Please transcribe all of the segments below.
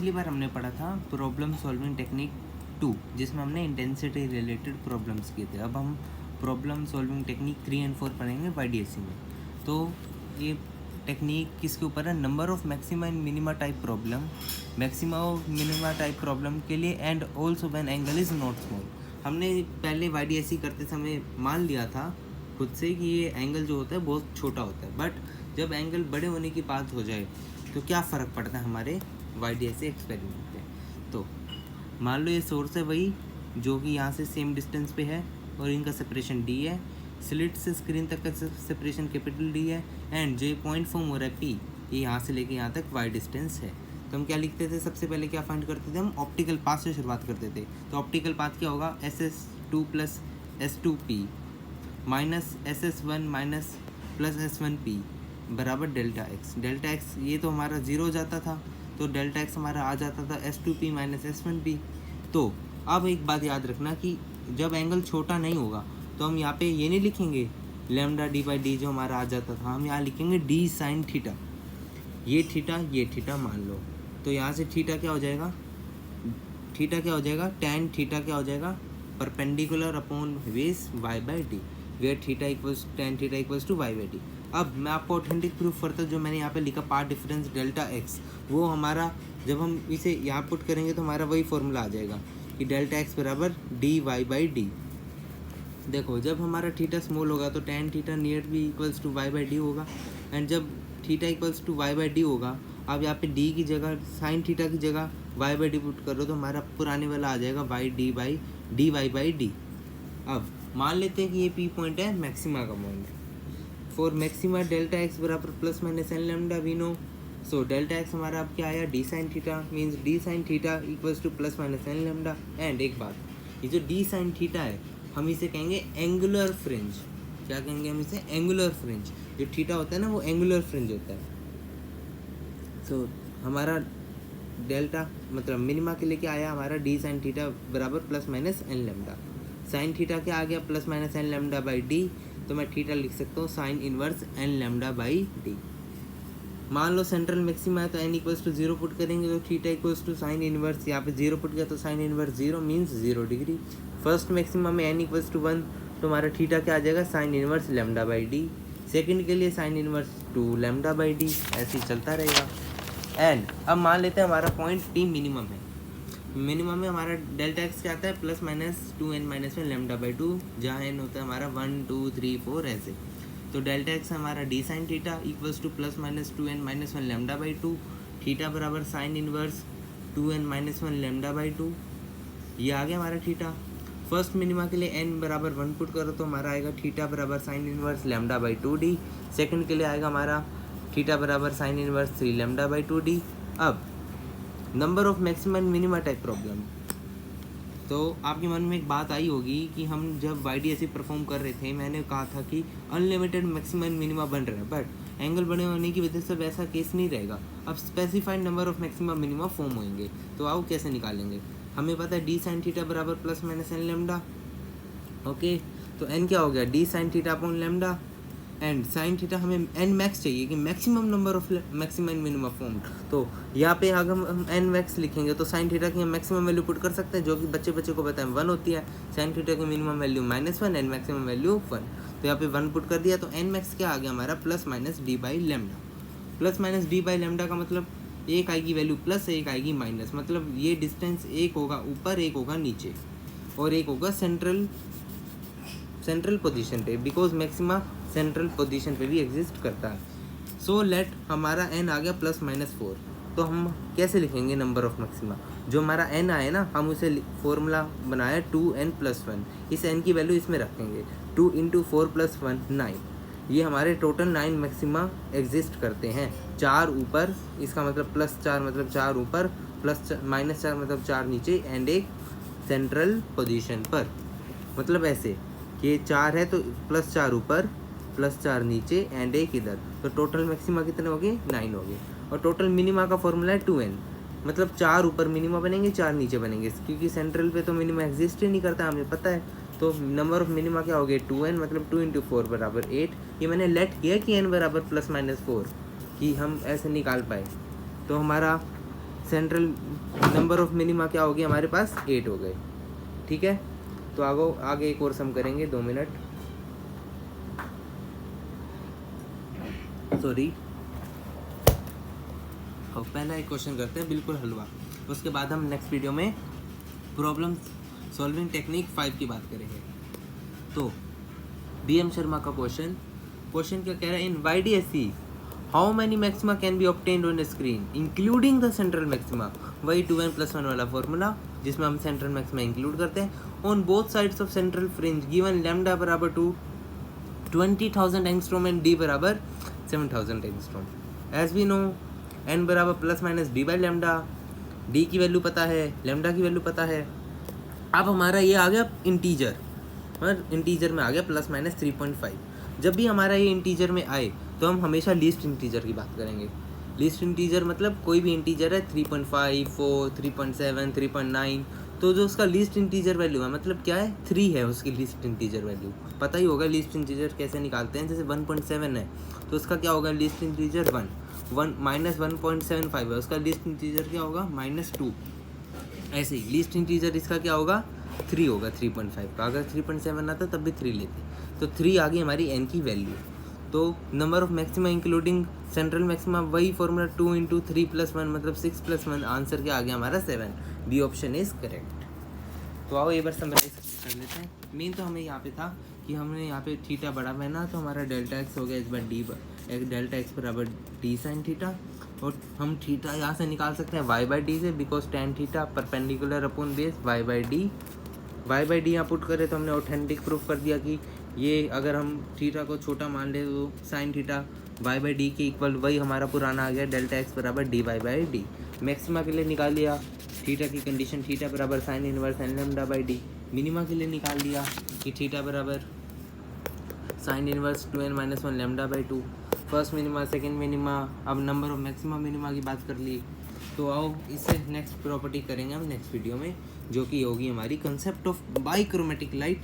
पिछली बार हमने पढ़ा था प्रॉब्लम सॉल्विंग टेक्निक 2 जिसमें हमने इंटेंसिटी रिलेटेड प्रॉब्लम्स किए थे। अब हम प्रॉब्लम सॉल्विंग टेक्निक 3 एंड 4 पढ़ेंगे वाईडीएससी में। तो ये टेक्निक किसके ऊपर है? Number of maxima and minima type problem, maxima of minima type problem के लिए and also when angle is not small. हमने पहले वाईडीएससी करते समय मान लिया था खुद से कि ये एंगल जो होता है बहुत छोटा होता है, बट जब एंगल बड़े होने की बात हो जाए तो क्या फ़र्क पड़ता है हमारे वाईडीएससी एक्सपेरिमेंट पे। तो मान लो ये सोर्स है वही जो कि यहाँ से सेम डिस्टेंस पे है और इनका सेपरेशन डी है, स्लिट से स्क्रीन तक का सेपरेशन कैपिटल डी है एंड जो पॉइंट फॉर्म हो रहा है पी, ये यहाँ से लेके यहाँ तक वाई डिस्टेंस है। तो हम क्या लिखते थे? सबसे पहले क्या फाइंड करते थे? हम ऑप्टिकल पाथ से शुरुआत करते थे। तो ऑप्टिकल पाथ क्या होगा? SS2 plus S2P minus SS1 minus plus S1P बराबर डेल्टा एक्स। डेल्टा एक्स ये तो हमारा ज़ीरो हो जाता था, तो डेल्टा एक्स हमारा आ जाता था S2P माइनस S1P। तो अब एक बात याद रखना कि जब एंगल छोटा नहीं होगा तो हम यहाँ पे ये नहीं लिखेंगे लैम्डा डी बाई डी जो हमारा आ जाता था, हम यहाँ लिखेंगे डी साइन थीटा। ये थीटा मान लो, तो यहाँ से थीटा क्या हो जाएगा? थीटा क्या हो जाएगा? टैन थीटा क्या हो जाएगा? Perpendicular upon base y by d, where theta equals tan theta equals to y by d. अब मैं आपको ऑथेंटिक प्रूफ करता हूँ। जो मैंने यहाँ पे लिखा पार्ट डिफरेंस डेल्टा एक्स, वो हमारा जब हम इसे यहाँ पुट करेंगे तो हमारा वही फॉर्मूला आ जाएगा कि डेल्टा एक्स बराबर डी वाई बाई डी। देखो जब हमारा थीटा स्मॉल होगा तो टैन थीटा नियर भी equals to y by d होगा, एंड जब theta equals to y by d होगा, अब यहाँ पे डी की जगह साइन थीटा की जगह वाई बाई डी पुट करो तो हमारा पुराने वाला आ जाएगा वाई वाई बाई डी। अब मान लेते हैं कि ये पी पॉइंट है मैक्सिमा का point. For maxima delta x बराबर plus minus n lambda we know. So delta x हमारा अब क्या आया? D sine theta, means d sine theta equals to plus minus n lambda. And एक बात, ये जो डी साइन थीटा है हम इसे कहेंगे एंगुलर फ्रिंज। क्या कहेंगे हम इसे? Angular fringe. जो थीटा होता है ना वो एंगुलर फ्रिंज होता है। सो हमारा डेल्टा मतलब मिनिमा के लिए क्या आया? हमारा डी साइन थीटा बराबर plus minus n lambda. Sine theta क्या आ गया? Plus minus n lambda by d. तो मैं थीटा लिख सकता हूँ sine inverse n lambda by d. मान लो सेंट्रल मैक्सिमा है तो एन इक्वल्स टू 0 पुट करेंगे तो theta equals to sine inverse, यहाँ पे 0 पुट किया तो sine inverse 0 means 0 degree. First maxima में एन इक्वल्स टू 1 तो हमारा थीटा क्या आ जाएगा? Sine inverse lambda by d. Second के लिए sine inverse 2 lambda by d, ऐसे ही चलता रहेगा। एंड अब मान लेते हैं हमारा पॉइंट टी मिनिमम है। मिनिमम में हमारा डेल्टा एक्स क्या आता है? Plus minus 2n minus 1 lambda by 2, जहाँ n होता है हमारा 1 2 3 4 ऐसे। तो डेल्टा एक्स हमारा d sine theta equals to plus minus 2n minus 1 lambda by 2, theta बराबर sine inverse 2n minus 1 lambda by 2। ये आ गया हमारा थीटा। फर्स्ट मिनिमा के लिए n बराबर 1 पुट करो तो हमारा आएगा थीटा बराबर sine inverse lambda by 2d। Second के लिए आएगा हमारा थीटा बराबर sine inverse 3 lambda by 2d। अब number of maxima and minima type problem. तो आपके मन में एक बात आई होगी कि हम जब वाईडीएससी परफॉर्म कर रहे थे मैंने कहा था कि अनलिमिटेड मैक्सिमा एंड मिनिमा बन रहे हैं, बट एंगल बड़े होने की वजह से वैसा केस नहीं रहेगा। अब specified number of maxima minima form होंगे, तो आओ कैसे निकालेंगे। हमें पता है डी साइन थीटा बराबर plus minus n lambda. Okay, तो एन क्या हो गया? D sine theta upon lambda. And sine theta हमें एन मैक्स चाहिए कि maximum number of maximum and minimum form. तो यहाँ पे अगर हम एन मैक्स लिखेंगे तो साइन थीटा की हम मैक्सिमम वैल्यू पुट कर सकते हैं, जो कि बच्चे को पता है 1 होती है। साइन थीटा की minimum value -1 and maximum value 1। तो यहाँ पे 1 पुट कर दिया तो एन मैक्स क्या आ गया हमारा? Plus minus D by lambda. Plus minus D by lambda का मतलब एक आएगी वैल्यू प्लस, एक आएगी माइनस। मतलब ये डिस्टेंस एक होगा ऊपर, एक होगा नीचे, और एक होगा सेंट्रल पोजीशन पे, बिकॉज मैक्सिमा सेंट्रल पोजीशन पे भी एग्जिस्ट करता है। सो लेट हमारा एन आ गया प्लस माइनस 4। तो हम कैसे लिखेंगे नंबर ऑफ मैक्सिमा? जो हमारा एन आए ना, हम उसे फॉर्मूला बनाया 2n प्लस 1। इस एन की वैल्यू इसमें रखेंगे, 2 इंटू 4 प्लस 1 9। ये हमारे टोटल 9 मैक्सिमा एग्जिस्ट करते हैं। 4 ऊपर, इसका मतलब प्लस 4 मतलब 4 ऊपर, प्लस माइनस 4 मतलब 4 नीचे, एंड एक सेंट्रल पोजीशन पर। मतलब ऐसे ये 4 है तो प्लस 4 ऊपर, प्लस 4 नीचे, एंड एक इधर। तो टोटल मैक्सिमा कितने हो गए? 9 हो गए। और टोटल मिनिमा का फॉर्मूला है 2n, मतलब 4 ऊपर मिनिमा बनेंगे, 4 नीचे बनेंगे, क्योंकि सेंट्रल पे तो मिनिमा एग्जिस्ट ही नहीं करता, हमें पता है। तो नंबर ऑफ मिनिमा क्या हो गए? 2n, मतलब 2 इंटू 4 बराबर 8। ये मैंने लेट किया कि n बराबर प्लस माइनस 4 कि हम ऐसे निकाल पाए। तो हमारा सेंट्रल नंबर ऑफ मिनिमा क्या हो गया हमारे पास 8 हो गए। ठीक है, तो आगे एक और सम करेंगे, 2 मिनट, सॉरी। अब पहला एक क्वेश्चन करते हैं बिल्कुल हलवा, उसके बाद हम नेक्स्ट वीडियो में प्रॉब्लम सॉल्विंग टेक्निक 5 की बात करेंगे। तो DM शर्मा का क्वेश्चन क्या कह रहा है, इन YDSC how many maxima can be obtained on screen including the central maxima, वही 2n+1 वाला फॉर्मूला जिसमें हम सेंट्रल मैक्सिमा इंक्लूड करते हैं, on both sides of central fringe given lambda बराबर टू 20,000 एंगस्ट्रॉम एंड d बराबर 7,000 angstrom. As we know n बराबर +-d/λ, d की वैल्यू पता है, लैम्डा की वैल्यू पता है। अब हमारा ये आ गया इंटीजर, और इंटीजर में आ गया +-3.5। जब भी हमारा ये इंटीजर में आए तो हम हमेशा लीस्ट इंटीजर की बात करेंगे। लीस्ट इंटीजर मतलब कोई भी इंटीजर है 3.5, 4, 3.7, 3.9, तो जो उसका लीस्ट इंटीजर वैल्यू है मतलब क्या है 3 है उसकी लीस्ट इंटीजर वैल्यू। पता ही होगा लीस्ट इंटीजर कैसे निकालते हैं, जैसे 1.7 है तो उसका क्या होगा लीस्ट इंटीजर 1 -1.75 है उसका लीस्ट इंटीजर क्या होगा -2। ऐसे ही लीस्ट इंटीजर इसका क्या होगा 3 होगा 3.5 का। अगर 3.7 आता तब भी 3 लेते, तो 3 आ गई हमारी n की वैल्यू। तो number of maxima including central maxima वही फॉर्मूला 2 × 3+1 मतलब 6+1, आंसर क्या आ गया हमारा 7। B option is correct. तो आओ एक बार समराइज कर लेते हैं। मेन तो हमें यहाँ पे था कि हमने यहाँ पे थीटा बड़ा पहना तो हमारा डेल्टा x हो गया इस बार डेल्टा x बराबर d sin थीटा, और हम थीटा यहाँ से निकाल सकते हैं y/d से, because tan theta perpendicular upon base y/d यहाँ पुट करें तो हमने ऑथेंटिक प्रूफ कर दिया कि ये अगर हम थीटा को छोटा मान ले तो साइन थीटा y/d के इक्वल वही हमारा पुराना आ गया डेल्टा x बराबर dy/d। मैक्सिमा के लिए निकाल लिया थीटा की कंडीशन, थीटा बराबर sine inverse n λ/d। Minima के लिए निकाल लिया कि थीटा बराबर sine inverse 2n-1 λ/2। First minima, second minima, अब नंबर ऑफ मैक्सिमा मिनिमा की बात कर ली। तो आओ इससे नेक्स्ट प्रॉपर्टी करेंगे हम नेक्स्ट वीडियो में, जो कि होगी हमारी concept of bichromatic light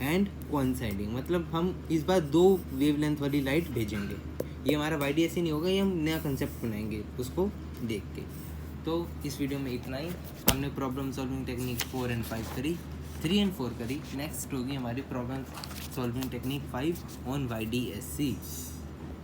and coinciding. मतलब हम इस बार 2 वेवलेंथ वाली लाइट भेजेंगे। ये हमारा YDSC नहीं होगा, ये हम नया कंसेप्ट बनाएंगे उसको देख के। तो इस वीडियो में इतना ही। हमने प्रॉब्लम सॉल्विंग टेक्निक 4 और 5 करी, 3 और 4 करी। नेक्स्ट होगी हमारी problem solving technique 5 on YDSC।